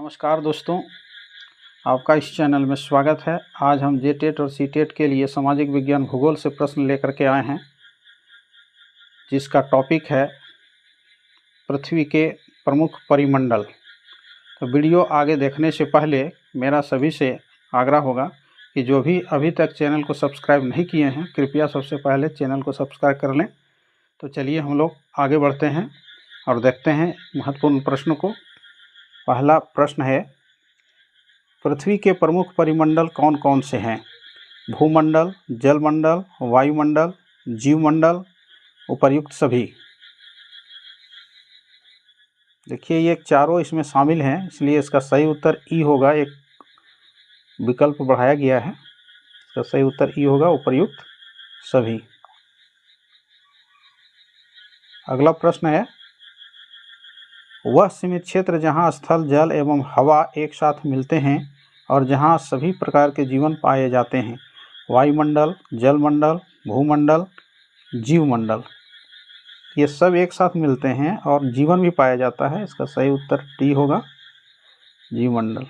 नमस्कार दोस्तों, आपका इस चैनल में स्वागत है। आज हम जेटेट और सीटेट के लिए सामाजिक विज्ञान भूगोल से प्रश्न लेकर के आए हैं, जिसका टॉपिक है पृथ्वी के प्रमुख परिमंडल। तो वीडियो आगे देखने से पहले मेरा सभी से आग्रह होगा कि जो भी अभी तक चैनल को सब्सक्राइब नहीं किए हैं, कृपया सबसे पहले चैनल को सब्सक्राइब कर लें। तो चलिए हम लोग आगे बढ़ते हैं और देखते हैं महत्वपूर्ण प्रश्नों को। पहला प्रश्न है, पृथ्वी के प्रमुख परिमंडल कौन कौन से हैं? भूमंडल, जलमंडल, वायुमंडल, जीवमंडल, उपर्युक्त सभी। देखिए ये चारों इसमें शामिल हैं, इसलिए इसका सही उत्तर ई होगा। एक विकल्प बढ़ाया गया है, इसका सही उत्तर ई होगा, उपर्युक्त सभी। अगला प्रश्न है, वह सीमित क्षेत्र जहां स्थल, जल एवं हवा एक साथ मिलते हैं और जहां सभी प्रकार के जीवन पाए जाते हैं। वायुमंडल, जलमंडल, भूमंडल, जीवमंडल, ये सब एक साथ मिलते हैं और जीवन भी पाया जाता है। इसका सही उत्तर डी होगा, जीवमंडल।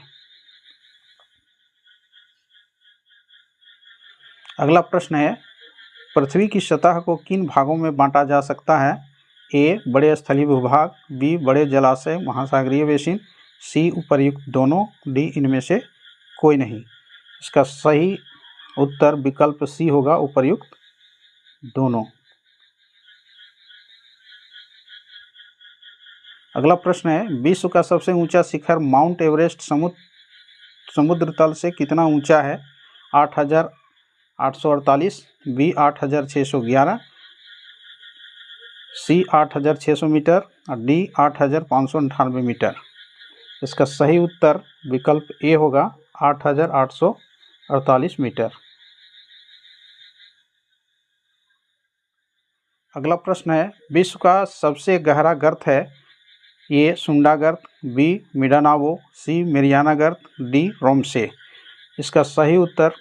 अगला प्रश्न है, पृथ्वी की सतह को किन भागों में बांटा जा सकता है? ए बड़े स्थलीय भूभाग, बी बड़े जलाशय महासागरीय बेसिन, सी उपर्युक्त दोनों, डी इनमें से कोई नहीं। इसका सही उत्तर विकल्प सी होगा, उपर्युक्त दोनों। अगला प्रश्न है, विश्व का सबसे ऊंचा शिखर माउंट एवरेस्ट समुद्र तल से कितना ऊंचा है? 8,848, बी 8,611, सी 8,600 मीटर और डी 8,598 मीटर। इसका सही उत्तर विकल्प ए होगा, 8,848 मीटर। अगला प्रश्न है, विश्व का सबसे गहरा गर्त है? ए सुंडा गर्त, बी मिडानावो, सी मेरियाना गर्त, डी रोमसे। इसका सही उत्तर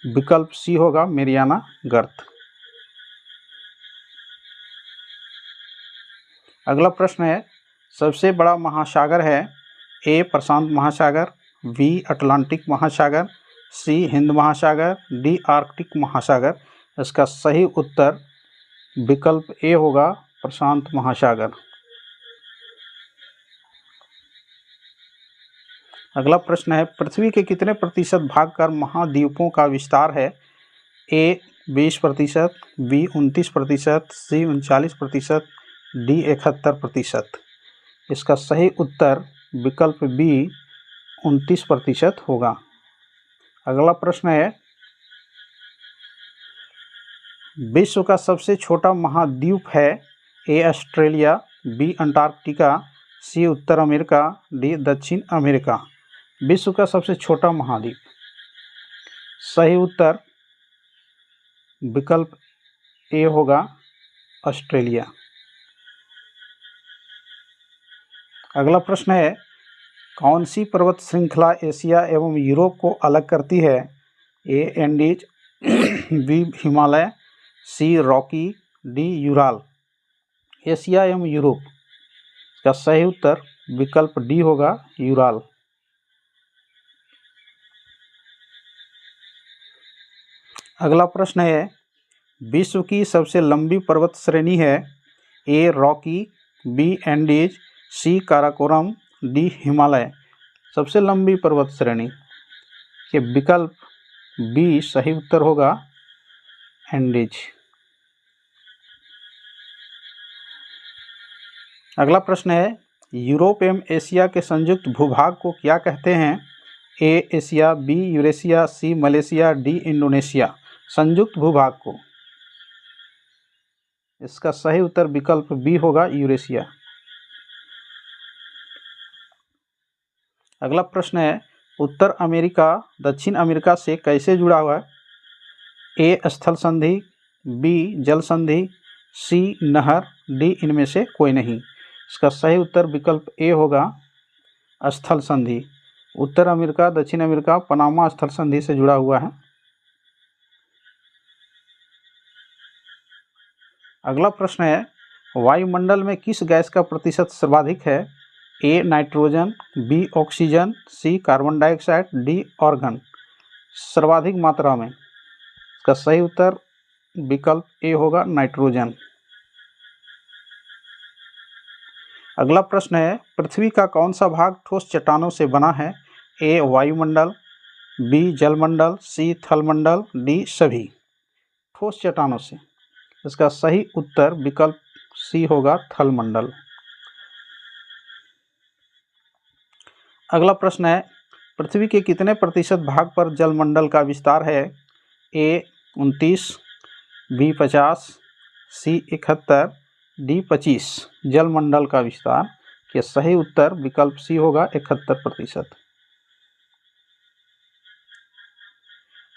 विकल्प सी होगा, मेरियाना गर्त। अगला प्रश्न है, सबसे बड़ा महासागर है? ए प्रशांत महासागर, बी अटलांटिक महासागर, सी हिंद महासागर, डी आर्कटिक महासागर। इसका सही उत्तर विकल्प ए होगा, प्रशांत महासागर। अगला प्रश्न है, पृथ्वी के कितने प्रतिशत भाग कर महाद्वीपों का विस्तार है? ए 20%, बी 29%, सी 39%, डी 71%। इसका सही उत्तर विकल्प बी 29% होगा। अगला प्रश्न है, विश्व का सबसे छोटा महाद्वीप है? A Australia, B Antarctica, C उत्तर अमेरिका, डी दक्षिण अमेरिका। विश्व का सबसे छोटा महाद्वीप, सही उत्तर विकल्प ए होगा, ऑस्ट्रेलिया। अगला प्रश्न है, कौन सी पर्वत श्रृंखला एशिया एवं यूरोप को अलग करती है? ए एंडीज, बी हिमालय, सी रॉकी, डी यूराल। एशिया एवं यूरोप, इसका सही उत्तर विकल्प डी होगा, यूराल। अगला प्रश्न है, विश्व की सबसे लंबी पर्वत श्रेणी है? ए रॉकी, बी एंडीज, सी काराकोरम, डी हिमालय। सबसे लंबी पर्वत श्रेणी के विकल्प बी सही उत्तर होगा, एंडीज। अगला प्रश्न है, यूरोप एवं एशिया के संयुक्त भूभाग को क्या कहते हैं? A Asia, B Eurasia, C Malaysia, D Indonesia. संयुक्त भूभाग को, इसका सही उत्तर विकल्प बी होगा, यूरेशिया। अगला प्रश्न है, उत्तर अमेरिका दक्षिण अमेरिका से कैसे जुड़ा हुआ है? ए स्थल संधि, बी जल संधि, सी नहर, डी इनमें से कोई नहीं। इसका सही उत्तर विकल्प ए होगा, स्थल संधि। उत्तर अमेरिका दक्षिण अमेरिका पनामा स्थल संधि से जुड़ा हुआ है। अगला प्रश्न है, वायुमंडल में किस गैस का प्रतिशत सर्वाधिक है? A nitrogen, B oxygen, C carbon dioxide, D organ. सर्वाधिक मात्रा में, इसका सही उत्तर विकल्प ए होगा नाइट्रोजन। अगला प्रश्न है, पृथ्वी का कौन सा भाग ठोस चट्टानों से बना है? ए वायुमंडल, बी जलमंडल, सी थलमंडल, डी सभी। ठोस चट्टानों से, इसका सही उत्तर विकल्प सी होगा थलमंडल। अगला प्रश्न है, पृथ्वी के कितने प्रतिशत भाग पर जलमंडल का विस्तार है? ए 29, बी 50, सी 71, डी 25। जलमंडल का विस्तार के सही उत्तर विकल्प सी होगा 71%।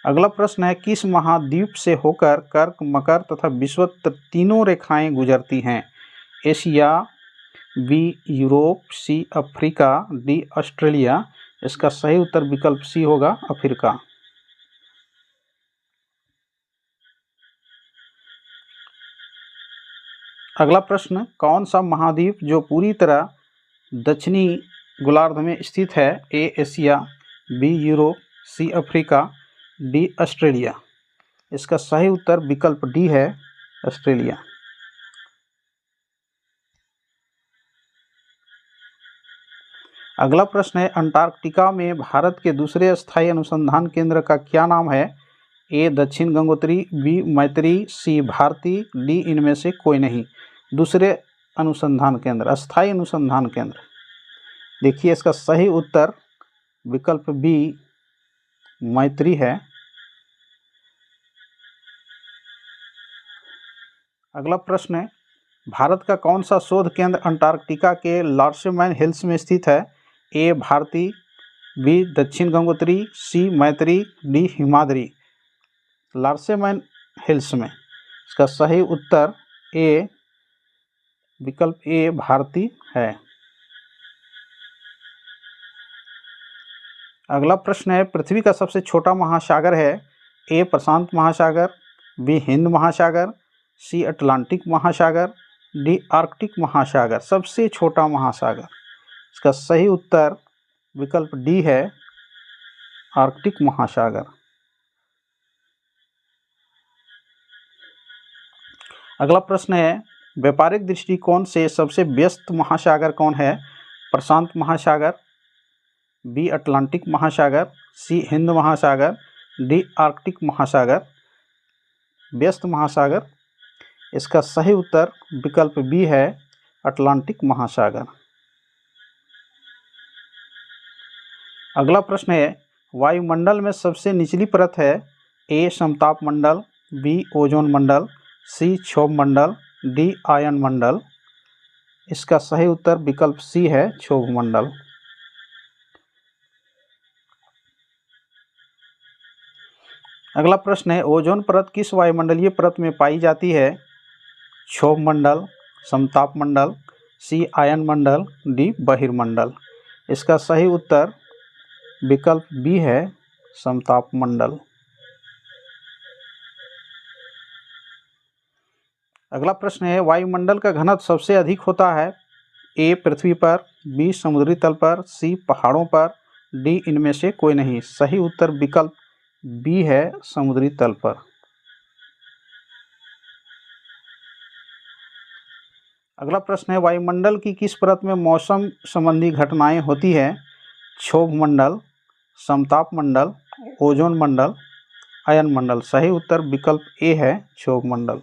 अगला प्रश्न है, किस महाद्वीप से होकर कर्क, मकर तथा विषुवत तीनों रेखाएं गुजरती हैं? Asia, B Europe, C Africa, D Australia. इसका सही उत्तर विकल्प सी होगा अफ्रीका। अगला प्रश्न, कौन सा महाद्वीप जो पूरी तरह दक्षिणी गोलार्ध में स्थित है? A Asia, B Europe, C Africa, D Australia. इसका सही उत्तर विकल्प डी है ऑस्ट्रेलिया। अगला प्रश्न है, अंटार्कटिका में भारत के दूसरे स्थायी अनुसंधान केंद्र का क्या नाम है? ए दक्षिण गंगोत्री, बी मैत्री, सी भारती, डी इनमें से कोई नहीं। दूसरे अनुसंधान केंद्र, अस्थायी अनुसंधान केंद्र, देखिए इसका सही उत्तर विकल्प बी मैत्री है। अगला प्रश्न है, भारत का कौन सा शोध केंद्र अंटार्कटिका के लार्सेमैन हिल्स में स्थित है? ए भारती, बी दक्षिण गंगोत्री, सी मैत्री, डी हिमाद्री। लार्सेमैन हिल्स में, इसका सही उत्तर ए विकल्प ए भारती है। अगला प्रश्न है, पृथ्वी का सबसे छोटा महासागर है? ए प्रशांत महासागर, बी हिंद महासागर, सी अटलांटिक महासागर, डी आर्कटिक महासागर। सबसे छोटा महासागर, इसका सही उत्तर विकल्प डी है आर्कटिक महासागर। अगला प्रश्न है, व्यापारिक दृष्टिकोण से सबसे व्यस्त महासागर कौन है? प्रशांत महासागर, बी अटलांटिक महासागर, सी हिंद महासागर, डी आर्कटिक महासागर। व्यस्त महासागर, इसका सही उत्तर विकल्प बी है अटलांटिक महासागर। अगला प्रश्न है, वायुमंडल में सबसे निचली परत है? ए समताप मंडल, बी ओजोन मंडल, सी क्षोभ मंडल, डी आयन मंडल। इसका सही उत्तर विकल्प सी है क्षोभ मंडल। अगला प्रश्न है, ओजोन परत किस वायुमंडलीय परत में पाई जाती है? क्षोभ मंडल, समताप मंडल, सी आयन मंडल, डी बहिर्मंडल। इसका सही उत्तर विकल्प बी है समताप मंडल। अगला प्रश्न है, वायुमंडल का घनत्व सबसे अधिक होता है? ए पृथ्वी पर, बी समुद्री तल पर, सी पहाड़ों पर, डी इनमें से कोई नहीं। सही उत्तर विकल्प बी है समुद्री तल पर। अगला प्रश्न है, वायुमंडल की किस परत में मौसम संबंधी घटनाएं होती है? क्षोभ मंडल, समताप मंडल, ओजोन मंडल, आयन मंडल। सही उत्तर विकल्प ए है क्षोभ मंडल।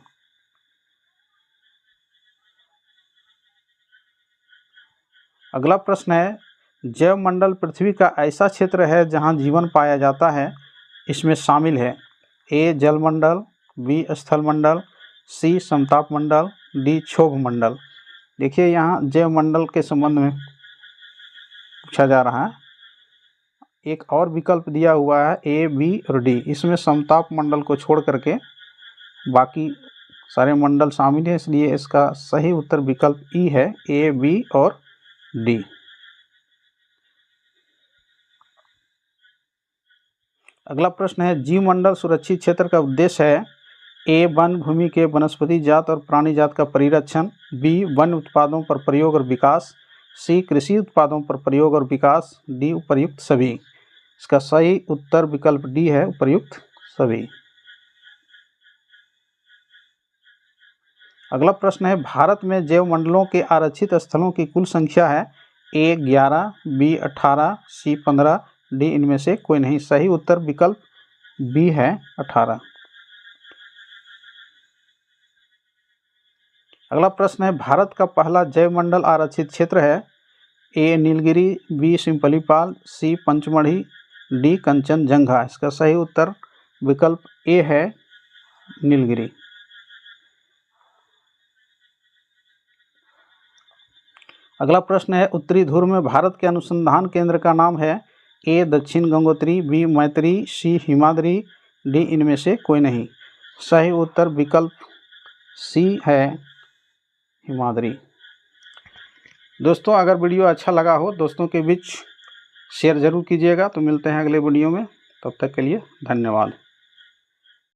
अगला प्रश्न है, जैव मंडल पृथ्वी का ऐसा क्षेत्र है जहां जीवन पाया जाता है? इसमें शामिल है? ए जलमंडल, बी स्थल मंडल, सी समताप मंडल, डी क्षोभ मंडल। देखिए यहाँ जैव मंडल के संबंध में पूछा जा रहा है। एक और विकल्प दिया हुआ है ए, बी और डी। इसमें समताप मंडल को छोड़ करके बाकी सारे मंडल शामिल हैं, इसलिए इसका सही उत्तर विकल्प ई है ए, बी और डी। अगला प्रश्न है, जीवमंडल सुरक्षित क्षेत्र का उद्देश्य है? ए वन भूमि के वनस्पति जात और प्राणी जात का परिरक्षण, बी वन उत्पादों पर प्रयोग और विकास, सी कृषि उत्पादों पर प्रयोग और विकास, डी उपर्युक्त सभी। इसका सही उत्तर विकल्प डी है, उपर्युक्त सभी। अगला प्रश्न है, भारत में जैव मंडलों के आरक्षित स्थलों की कुल संख्या है ए 11, बी 18, सी 15, डी इनमें से कोई नहीं। सही उत्तर विकल्प बी है, 18। अगला प्रश्न है, भारत का पहला जैव मंडल आरक्षित क्षेत्र है ए नीलगिरी, बी सिंपलीपाल, सी पंचमढ़ी, डी कंचनजंगा। इसका सही उत्तर विकल्प ए है, नीलगिरी। अगला प्रश्न है, उत्तरी ध्रुव में भारत के अनुसंधान केंद्र का नाम है ए दक्षिण गंगोत्री, बी मैत्री, सी हिमाद्री, डी इनमें से कोई नहीं। सही उत्तर विकल्प सी है, हिमाद्री। दोस्तों, अगर वीडियो अच्छा लगा हो दोस्तों के बीच शेयर ज़रूर कीजिएगा। तो मिलते हैं अगले वीडियो में, तब तक के लिए धन्यवाद।